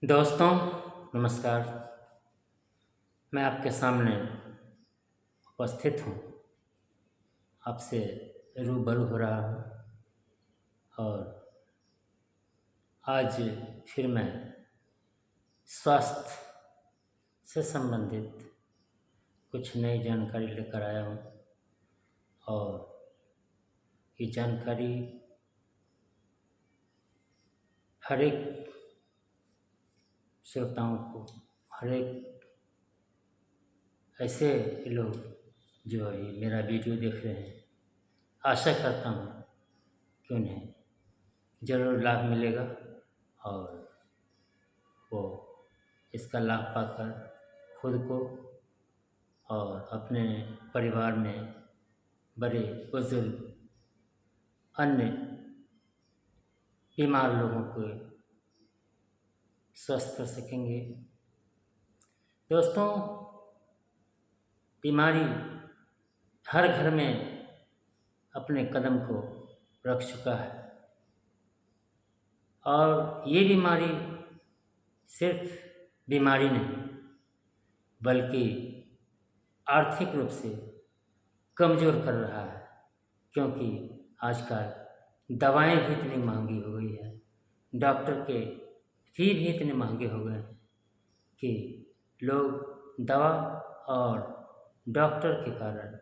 दोस्तों नमस्कार। मैं आपके सामने उपस्थित हूँ, आपसे रूबरू हो रहा हूँ और आज फिर मैं स्वास्थ्य से संबंधित कुछ नई जानकारी लेकर आया हूँ और ये जानकारी हर एक श्रोताओं को, हर एक ऐसे लोग जो अभी मेरा वीडियो देख रहे हैं, आशा करता हूँ कि उन्हें ज़रूर लाभ मिलेगा और वो इसका लाभ पाकर खुद को और अपने परिवार में बड़े बुजुर्ग अन्य बीमार लोगों को स्वस्थ कर सकेंगे। दोस्तों, बीमारी हर घर में अपने कदम को रख चुका है और ये बीमारी सिर्फ बीमारी नहीं बल्कि आर्थिक रूप से कमज़ोर कर रहा है, क्योंकि आजकल दवाएं भी इतनी महंगी हो गई है, डॉक्टर के फी भी इतने महंगे हो गए हैं कि लोग दवा और डॉक्टर के कारण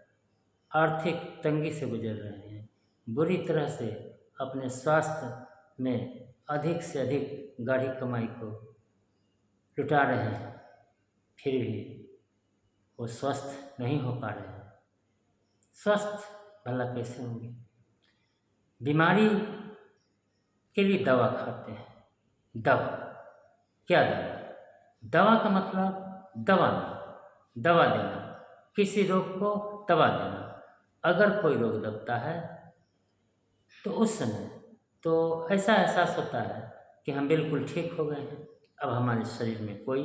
आर्थिक तंगी से गुजर रहे हैं, बुरी तरह से अपने स्वास्थ्य में अधिक से अधिक गाढ़ी कमाई को लुटा रहे हैं, फिर भी वो स्वस्थ नहीं हो पा रहे हैं। स्वस्थ भला कैसे होंगे? बीमारी के लिए दवा खाते हैं। दवा क्या? दवा का मतलब दवा देना, किसी रोग को दवा देना। अगर कोई रोग दबता है तो उस समय तो ऐसा एहसास होता है कि हम बिल्कुल ठीक हो गए हैं, अब हमारे शरीर में कोई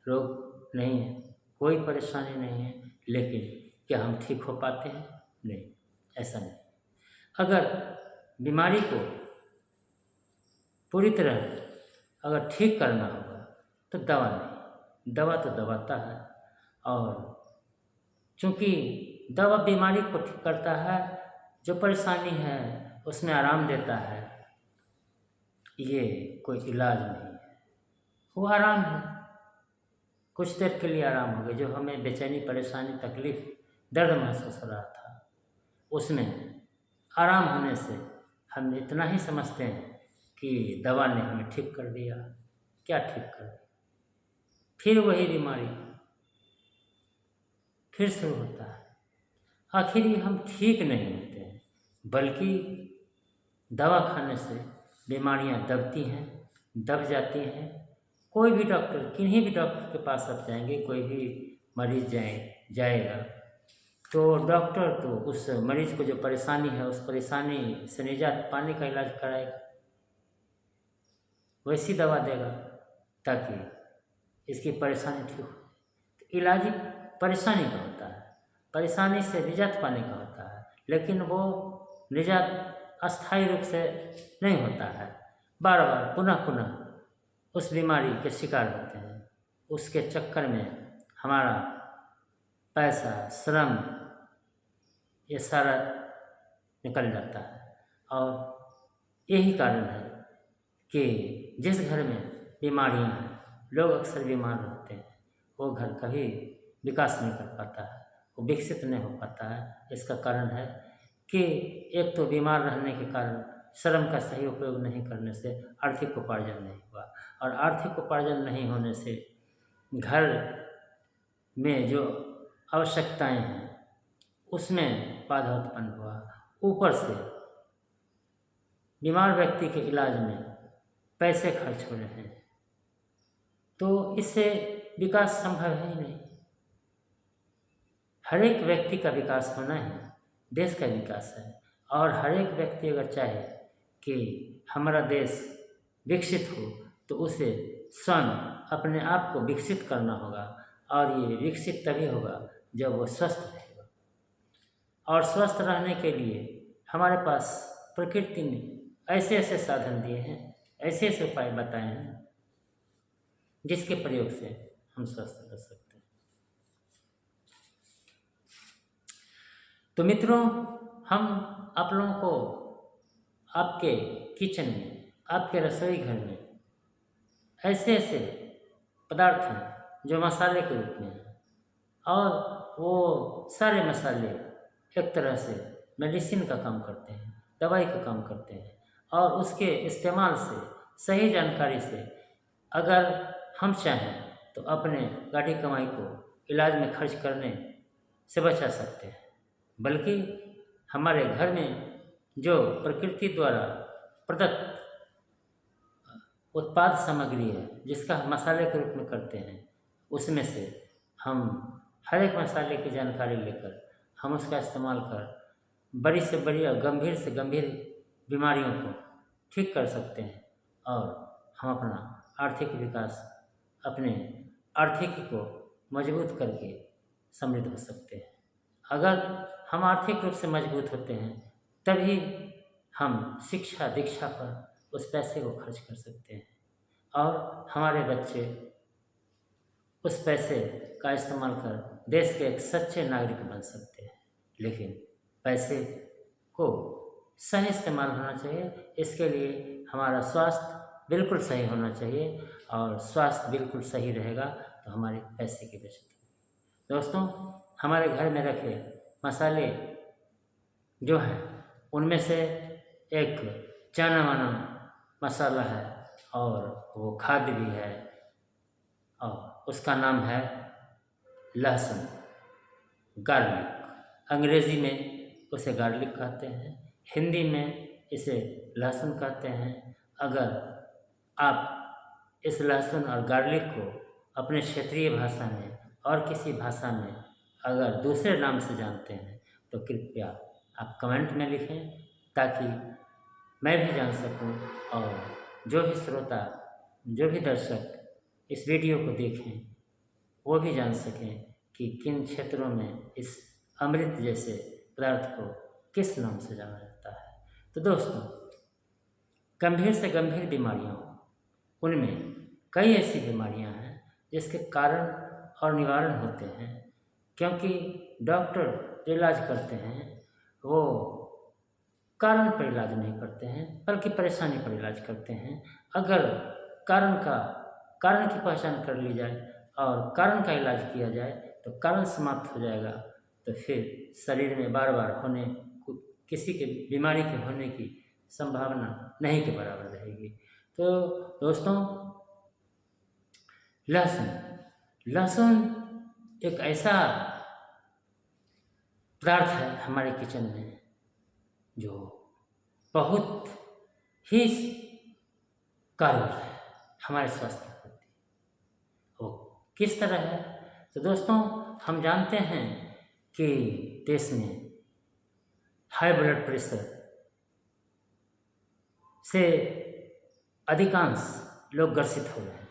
रोग नहीं है, कोई परेशानी नहीं है। लेकिन क्या हम ठीक हो पाते हैं? नहीं, ऐसा नहीं। अगर बीमारी को पूरी तरह अगर ठीक करना होगा तो दवा नहीं, दवा तो दबाता है और चूँकि दवा बीमारी को ठीक करता है, जो परेशानी है उसमें आराम देता है, ये कोई इलाज नहीं है, वो आराम है। कुछ देर के लिए आराम हो गया, जो हमें बेचैनी, परेशानी, तकलीफ, दर्द महसूस हो रहा था, उसमें आराम होने से हम इतना ही समझते हैं कि दवा ने हमें ठीक कर दिया। क्या ठीक कर दिया? फिर वही बीमारी फिर शुरू होता है। आखिर ये हम ठीक नहीं होते हैं, बल्कि दवा खाने से बीमारियां दबती हैं, दब जाती हैं। कोई भी डॉक्टर, किन्हीं भी डॉक्टर के पास आप जाएंगे, कोई भी मरीज जाएगा तो डॉक्टर तो उस मरीज को जो परेशानी है उस परेशानी से निजात पाने का इलाज कराएगा, वैसी दवा देगा ताकि इसकी परेशानी ठीक हो। तो इलाज ही परेशानी का होता है, परेशानी से निजात पाने का होता है, लेकिन वो निजात अस्थायी रूप से नहीं होता है। बार बार पुनः पुनः उस बीमारी के शिकार होते हैं। उसके चक्कर में हमारा पैसा, श्रम, ये सारा निकल जाता है। और यही कारण है कि जिस घर में बीमारियां हैं, लोग अक्सर बीमार होते हैं, वो घर कभी विकास नहीं कर पाता है, वो विकसित नहीं हो पाता है। इसका कारण है कि एक तो बीमार रहने के कारण श्रम का सही उपयोग नहीं करने से आर्थिक उपार्जन नहीं हुआ, और आर्थिक उपार्जन नहीं होने से घर में जो आवश्यकताएं हैं उसमें बाधा उत्पन्न हुआ। ऊपर से बीमार व्यक्ति के इलाज में पैसे खर्च हो रहे हैं, तो इससे विकास संभव है ही नहीं। हर एक व्यक्ति का विकास होना ही देश का विकास है, और हर एक व्यक्ति अगर चाहे कि हमारा देश विकसित हो तो उसे स्वयं अपने आप को विकसित करना होगा, और ये विकसित तभी होगा जब वो स्वस्थ रहेगा। और स्वस्थ रहने के लिए हमारे पास प्रकृति ने ऐसे ऐसे साधन दिए हैं, ऐसे ऐसे उपाय बताए हैं जिसके प्रयोग से हम स्वस्थ रह सकते हैं। तो मित्रों, हम आप लोगों को आपके किचन में, आपके रसोई घर में ऐसे ऐसे पदार्थ हैं जो मसाले के रूप में हैं, और वो सारे मसाले एक तरह से मेडिसिन का काम करते हैं, दवाई का काम करते हैं, और उसके इस्तेमाल से, सही जानकारी से अगर हम चाहें तो अपने गाढ़ी कमाई को इलाज में खर्च करने से बचा सकते हैं। बल्कि हमारे घर में जो प्रकृति द्वारा प्रदत्त उत्पाद सामग्री है, जिसका हम मसाले के रूप में करते हैं, उसमें से हम हर एक मसाले की जानकारी लेकर हम उसका इस्तेमाल कर बड़ी से बड़ी और गंभीर से गंभीर बीमारियों को ठीक कर सकते हैं, और हम अपना आर्थिक विकास, अपने आर्थिकी को मजबूत करके समृद्ध हो सकते हैं। अगर हम आर्थिक रूप से मजबूत होते हैं तभी हम शिक्षा दीक्षा पर उस पैसे को खर्च कर सकते हैं, और हमारे बच्चे उस पैसे का इस्तेमाल कर देश के एक सच्चे नागरिक बन सकते हैं। लेकिन पैसे को सही इस्तेमाल होना चाहिए। इसके लिए हमारा स्वास्थ्य बिल्कुल सही होना चाहिए, और स्वास्थ्य बिल्कुल सही रहेगा तो हमारे पैसे की बचत होगी। दोस्तों, हमारे घर में रखे मसाले जो हैं उनमें से एक जाना माना मसाला है, और वो खाद्य भी है, और उसका नाम है लहसुन, गार्लिक। अंग्रेज़ी में उसे गार्लिक कहते हैं, हिंदी में इसे लहसुन कहते हैं। अगर आप इस लहसुन और गार्लिक को अपने क्षेत्रीय भाषा में और किसी भाषा में अगर दूसरे नाम से जानते हैं तो कृपया आप कमेंट में लिखें, ताकि मैं भी जान सकूं, और जो भी श्रोता, जो भी दर्शक इस वीडियो को देखें वो भी जान सकें कि किन क्षेत्रों में इस अमृत जैसे पदार्थ को किस नाम से जाना जाता है। तो दोस्तों, गंभीर से गंभीर बीमारियाँ, उनमें कई ऐसी बीमारियाँ हैं जिसके कारण और निवारण होते हैं, क्योंकि डॉक्टर जो इलाज करते हैं वो कारण पर इलाज नहीं करते हैं, बल्कि परेशानी पर इलाज करते हैं। अगर कारण की पहचान कर ली जाए और कारण का इलाज किया जाए तो कारण समाप्त हो जाएगा, तो फिर शरीर में बार बार किसी के बीमारी के होने की संभावना नहीं के बराबर रहेगी। तो दोस्तों, लहसुन एक ऐसा पदार्थ है हमारे किचन में जो बहुत ही कारगर है हमारे स्वास्थ्य के प्रति। वो किस तरह है? तो दोस्तों, हम जानते हैं कि देश में हाई ब्लड प्रेशर से अधिकांश लोग ग्रसित हो रहे हैं,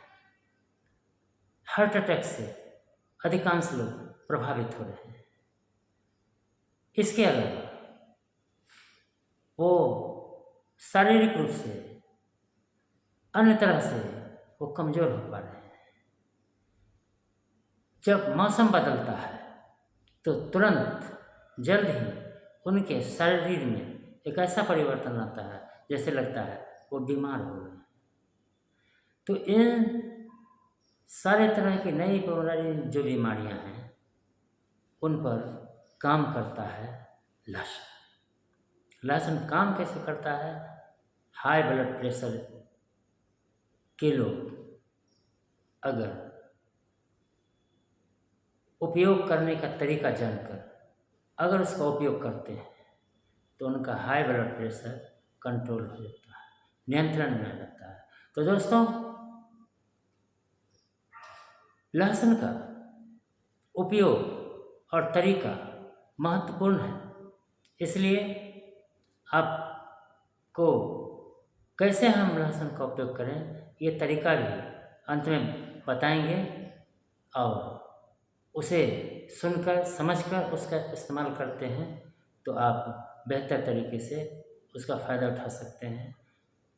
हार्ट अटैक से अधिकांश लोग प्रभावित हो रहे हैं। इसके अलावा वो शारीरिक रूप से, अन्य तरह से वो कमज़ोर हो पा रहे हैं। जब मौसम बदलता है तो तुरंत जल्द ही उनके शरीर में एक ऐसा परिवर्तन आता है जैसे लगता है वो बीमार हो गए। तो इन सारे तरह की नई जो बीमारियां हैं उन पर काम करता है लहसुन काम कैसे करता है? हाई ब्लड प्रेशर के लोग अगर उपयोग करने का तरीका जानकर अगर उसका उपयोग करते हैं तो उनका हाई ब्लड प्रेशर कंट्रोल हो जाता है, नियंत्रण में आ जाता है। तो दोस्तों, लहसुन का उपयोग और तरीका महत्वपूर्ण है, इसलिए आपको कैसे हम लहसुन का उपयोग करें ये तरीका भी अंत में बताएंगे, और उसे सुनकर समझकर उसका इस्तेमाल करते हैं तो आप बेहतर तरीके से उसका फ़ायदा उठा सकते हैं।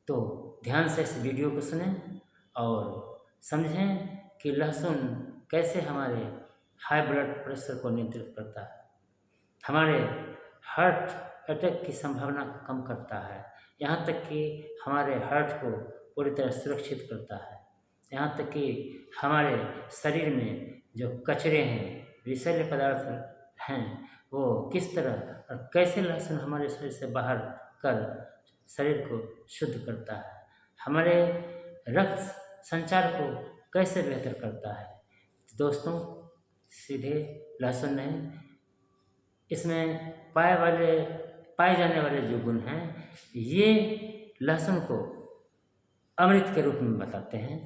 तो ध्यान से इस वीडियो को सुनें और समझें कि लहसुन कैसे हमारे हाई ब्लड प्रेशर को नियंत्रित करता है, हमारे हार्ट अटैक की संभावना को कम करता है, यहाँ तक कि हमारे हार्ट को पूरी तरह सुरक्षित करता है, यहाँ तक कि हमारे शरीर में जो कचरे हैं, विषैले पदार्थ हैं, वो किस तरह और कैसे लहसुन हमारे शरीर से बाहर कर शरीर को शुद्ध करता है, हमारे रक्त संचार को कैसे बेहतर करता है। दोस्तों, सीधे लहसुन नहीं, इसमें पाए जाने वाले जो गुण हैं, ये लहसुन को अमृत के रूप में बताते हैं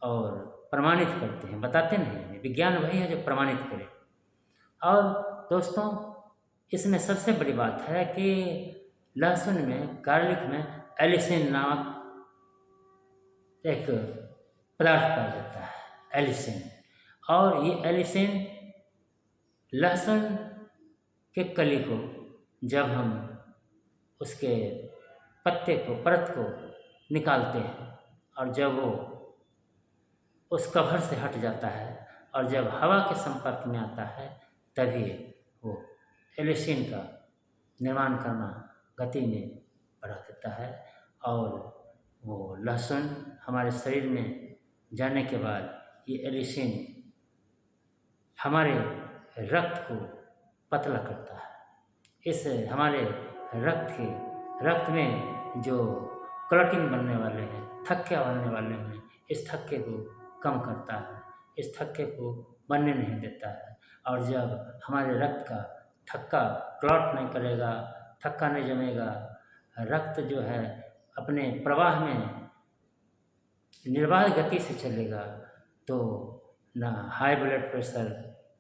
और प्रमाणित करते हैं। बताते नहीं, विज्ञान वही है जो प्रमाणित करे। और दोस्तों, इसमें सबसे बड़ी बात है कि लहसुन में, गार्लिक में एलिसिन नामक एक पदार्थ पाया जाता है, एलिसिन। और ये एलिसिन लहसुन के कली को जब हम उसके पत्ते को, परत को निकालते हैं और जब वो उस कवर से हट जाता है और जब हवा के संपर्क में आता है, तभी वो एलिसिन का निर्माण करना गति में बढ़ा देता है और वो लहसुन हमारे शरीर में जाने के बाद ये एलिसिन हमारे रक्त को पतला करता है। इस हमारे रक्त में जो क्लॉटिंग बनने वाले हैं, थक्के बनने वाले हैं, इस थक्के को कम करता है, इस थक्के को बनने नहीं देता है। और जब हमारे रक्त का थक्का क्लॉट नहीं करेगा, थक्का नहीं जमेगा, रक्त जो है अपने प्रवाह में निर्बाध गति से चलेगा, तो ना हाई ब्लड प्रेशर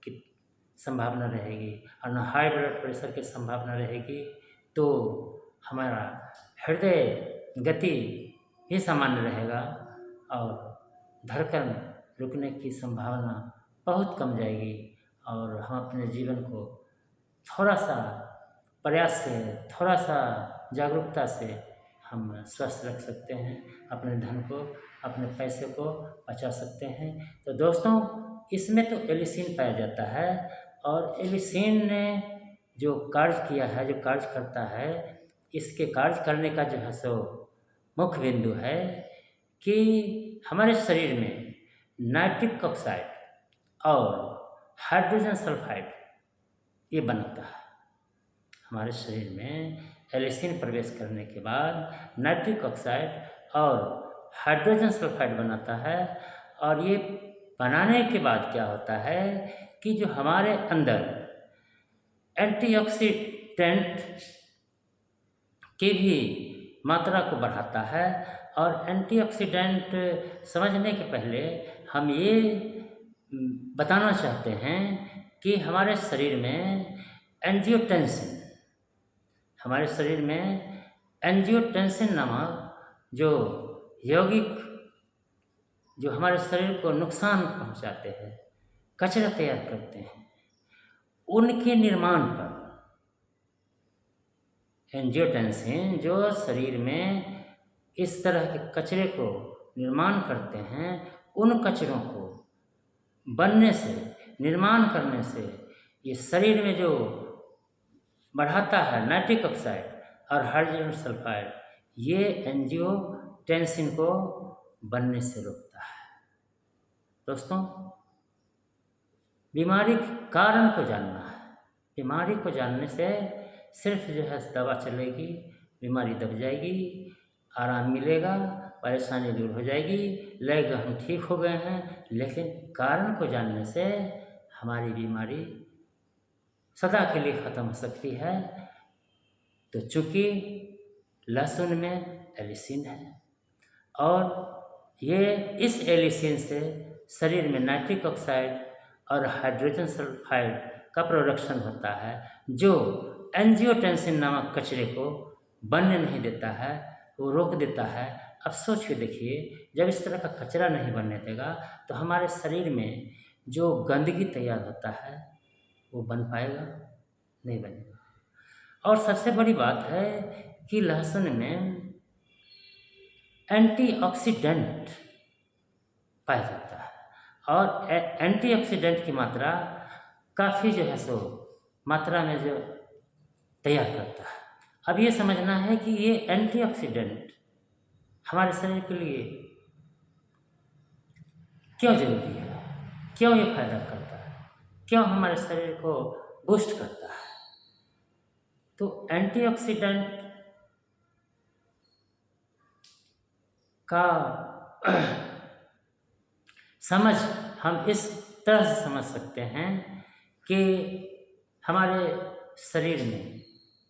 की संभावना रहेगी, और ना हाई ब्लड प्रेशर की संभावना रहेगी तो हमारा हृदय गति ही सामान्य रहेगा और धड़कन रुकने की संभावना बहुत कम जाएगी और हम अपने जीवन को थोड़ा सा प्रयास से, थोड़ा सा जागरूकता से हम स्वस्थ रख सकते हैं, अपने धन को, अपने पैसे को बचा सकते हैं। तो दोस्तों, इसमें तो एलिसिन पाया जाता है और एलिसिन ने जो कार्य किया है, जो कार्य करता है, इसके कार्य करने का जो है सो मुख्य बिंदु है कि हमारे शरीर में नाइट्रिक ऑक्साइड और हाइड्रोजन सल्फाइड ये बनता है। हमारे शरीर में एलिसिन प्रवेश करने के बाद नाइट्रिक ऑक्साइड और हाइड्रोजन सल्फाइड बनाता है और ये बनाने के बाद क्या होता है कि जो हमारे अंदर एंटीऑक्सीडेंट की भी मात्रा को बढ़ाता है। और एंटीऑक्सीडेंट समझने के पहले हम ये बताना चाहते हैं कि हमारे शरीर में एंजियोटेंसिन, हमारे शरीर में एंजियोटेंसिन नामक जो यौगिक जो हमारे शरीर को नुकसान पहुंचाते हैं, कचरा तैयार करते हैं, उनके निर्माण पर एंजियोटेंसिन जो शरीर में इस तरह के कचरे को निर्माण करते हैं, उन कचरों को बनने से, निर्माण करने से ये शरीर में जो बढ़ाता है नाइट्रिक ऑक्साइड और हाइड्रोजन सल्फाइड, ये एंजियोटेंसिन को बनने से रोकता है। दोस्तों, बीमारी के कारण को जानना है। बीमारी को जानने से सिर्फ जो है दवा चलेगी, बीमारी दब जाएगी, आराम मिलेगा, परेशानी दूर हो जाएगी, लगेगा हम ठीक हो गए हैं। लेकिन कारण को जानने से हमारी बीमारी सदा के लिए ख़त्म हो सकती है। तो चूँकि लहसुन में एलिसिन है और ये इस एलिसिन से शरीर में नाइट्रिक ऑक्साइड और हाइड्रोजन सल्फाइड का प्रोडक्शन होता है, जो एंजियोटेंसिन नामक कचरे को बनने नहीं देता है, वो रोक देता है। अब सोच के देखिए, जब इस तरह का कचरा नहीं बनने देगा तो हमारे शरीर में जो गंदगी तैयार होता है वो बन पाएगा? नहीं बनेगा। और सबसे बड़ी बात है कि लहसुन में एंटीऑक्सीडेंट पाया जाता है। और एंटीऑक्सीडेंट की मात्रा काफ़ी जो है सो मात्रा में जो तैयार करता है। अब ये समझना है कि ये एंटीऑक्सीडेंट हमारे शरीर के लिए क्यों जरूरी है, क्यों ये फायदा करता है, क्यों हमारे शरीर को बूस्ट करता है। तो एंटीऑक्सीडेंट का समझ हम इस तरह से समझ सकते हैं कि हमारे शरीर में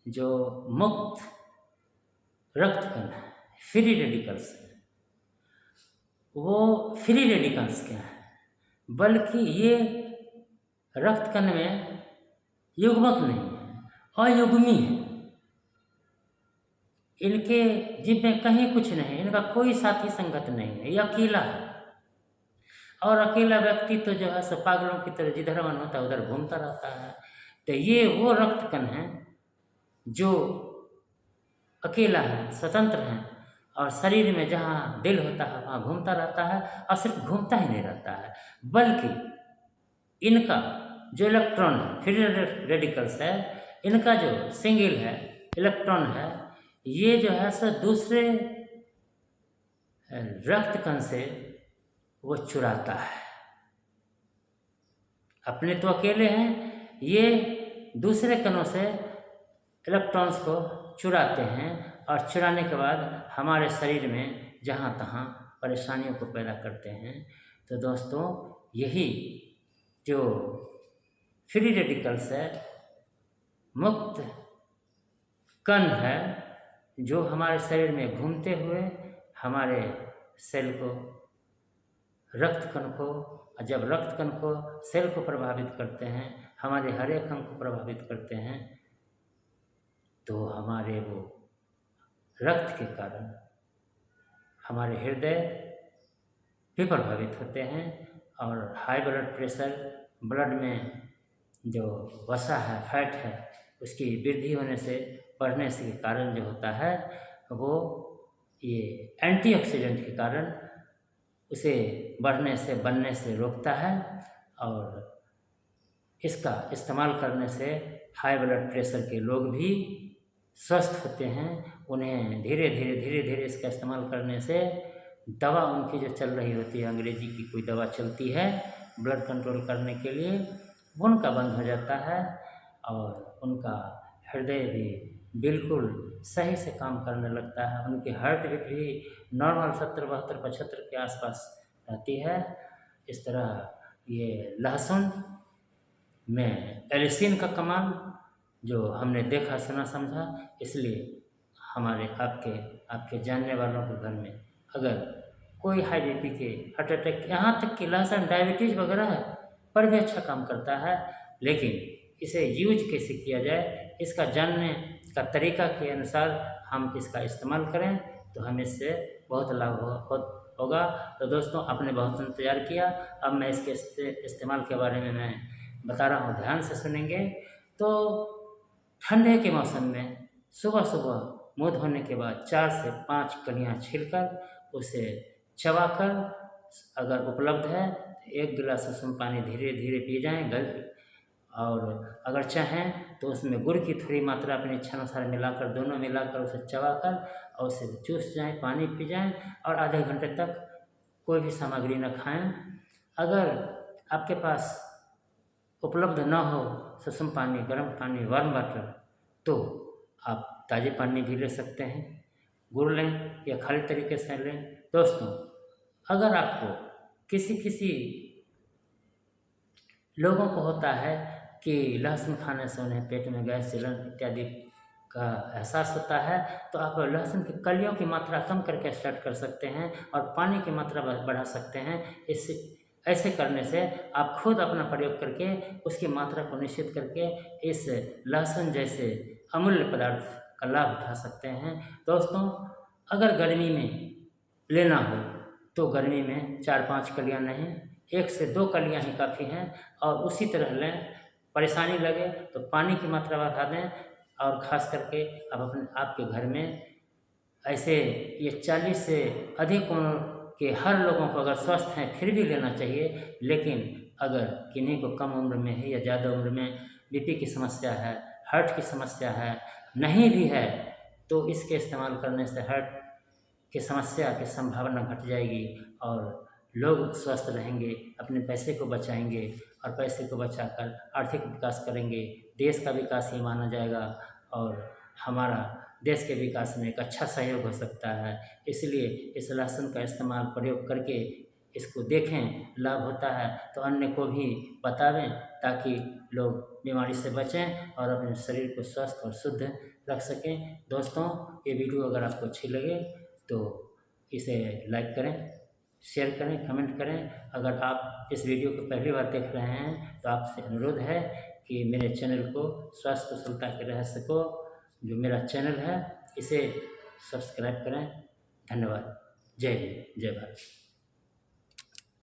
जो मुक्त रक्त कण है, फ्री रेडिकल्स है, वो फ्री रेडिकल्स क्या है, बल्कि ये रक्त कण में युग्मक नहीं है, अयुग्मी है। इनके जीव में कहीं कुछ नहीं, इनका कोई साथी संगत नहीं है, ये अकेला है। और अकेला व्यक्ति तो जो है सो पागलों की तरह जिधर मन होता है उधर घूमता रहता है। तो ये वो रक्त कण है जो अकेला है, स्वतंत्र है, और शरीर में जहाँ दिल होता है वहाँ घूमता रहता है। और सिर्फ घूमता ही नहीं रहता है, बल्कि इनका जो इलेक्ट्रॉन है, फ्री रेडिकल्स है, इनका जो सिंगल है इलेक्ट्रॉन है, ये जो है सो दूसरे रक्त कण से वो चुराता है। अपने तो अकेले हैं, ये दूसरे कणों से इलेक्ट्रॉन्स को चुराते हैं, और चुराने के बाद हमारे शरीर में जहाँ तहाँ परेशानियों को पैदा करते हैं। तो दोस्तों, यही जो फ्री रेडिकल्स है, मुक्त कण है, जो हमारे शरीर में घूमते हुए हमारे सेल को, रक्त कण को, जब रक्त कण को, सेल को प्रभावित करते हैं, हमारे हर एक अंग को प्रभावित करते हैं, तो हमारे वो रक्त के कारण हमारे हृदय भी प्रभावित होते हैं, और हाई ब्लड प्रेशर, ब्लड में जो वसा है, फैट है, उसकी वृद्धि होने से, बढ़ने से के कारण जो होता है, वो ये एंटीऑक्सीडेंट के कारण उसे बढ़ने से, बनने से रोकता है। और इसका इस्तेमाल करने से हाई ब्लड प्रेशर के लोग भी स्वस्थ होते हैं। उन्हें धीरे धीरे इसका इस्तेमाल करने से दवा उनकी जो चल रही होती है, अंग्रेजी की कोई दवा चलती है ब्लड कंट्रोल करने के लिए, वो उनका बंद हो जाता है, और उनका हृदय भी बिल्कुल सही से काम करने लगता है। उनकी हार्ट बीट भी नॉर्मल 70, 72, 75 के आसपास रहती है। इस तरह ये लहसुन में एलिसिन का कमाल जो हमने देखा, सुना, समझा, इसलिए हमारे आपके जानने वालों के घर में अगर कोई हाई बीपी के, हार्ट अटैक, यहाँ तक कि लहसुन डायबिटीज़ वगैरह पर भी अच्छा काम करता है। लेकिन इसे यूज कैसे किया जाए, इसका जानने का तरीका के अनुसार हम इसका इस्तेमाल करें तो हमें इससे बहुत लाभ होगा। तो दोस्तों, आपने बहुत इंतज़ार किया, अब मैं इसके इस्तेमाल के बारे में मैं बता रहा हूँ, ध्यान से सुनेंगे। तो ठंडे के मौसम में सुबह सुबह मुँह धोने के बाद 4 से 5 कलियाँ छीलकर उसे चबाकर, अगर उपलब्ध है तो 1 गिलास उसमें पानी धीरे धीरे पी जाएँ। और अगर चाहें तो उसमें गुड़ की थोड़ी मात्रा अपनी इच्छानुसार मिलाकर, दोनों मिलाकर उसे चबाकर और उसे चूस जाएँ, पानी पी जाएँ, और आधे घंटे तक कोई भी सामग्री न खाएं। अगर आपके पास उपलब्ध न हो सुसुम पानी, गर्म पानी, वार्म वाटर, तो आप ताज़े पानी भी ले सकते हैं, गुड़ लें या खाली तरीके से लें। दोस्तों, अगर आपको किसी लोगों को होता है कि लहसुन खाने से उन्हें पेट में गैस, जलन इत्यादि का एहसास होता है, तो आप लहसुन की कलियों की मात्रा कम करके स्टार्ट कर सकते हैं और पानी की मात्रा बढ़ा सकते हैं। इससे ऐसे करने से आप खुद अपना प्रयोग करके उसकी मात्रा को निश्चित करके इस लहसुन जैसे अमूल्य पदार्थ का लाभ उठा सकते हैं। दोस्तों, अगर गर्मी में लेना हो तो गर्मी में 4-5 कलियाँ नहीं, 1 से 2 कलियाँ ही काफ़ी हैं, और उसी तरह लें। परेशानी लगे तो पानी की मात्रा बढ़ा दें, और ख़ास करके आप आपके घर में ऐसे ये 40 से अधिक कि हर लोगों को अगर स्वस्थ हैं फिर भी लेना चाहिए, लेकिन अगर किन्हीं को कम उम्र में है या ज़्यादा उम्र में बीपी की समस्या है, हार्ट की समस्या है, नहीं भी है, तो इसके इस्तेमाल करने से हार्ट की समस्या की संभावना घट जाएगी और लोग स्वस्थ रहेंगे, अपने पैसे को बचाएंगे और पैसे को बचाकर आर्थिक विकास करेंगे, देश का विकास ही माना जाएगा और हमारा देश के विकास में एक अच्छा सहयोग हो सकता है। इसलिए इस लहसुन का इस्तेमाल प्रयोग करके इसको देखें, लाभ होता है तो अन्य को भी बतावें, ताकि लोग बीमारी से बचें और अपने शरीर को स्वस्थ और शुद्ध रख सकें। दोस्तों, ये वीडियो अगर आपको अच्छी लगे तो इसे लाइक करें, शेयर करें, कमेंट करें। अगर आप इस वीडियो को पहली बार देख रहे हैं तो आपसे अनुरोध है कि मेरे चैनल को स्वास्थ्य कुशलता के रहस्य को, जो मेरा चैनल है, इसे सब्सक्राइब करें। धन्यवाद। जय हिंद, जय भारत।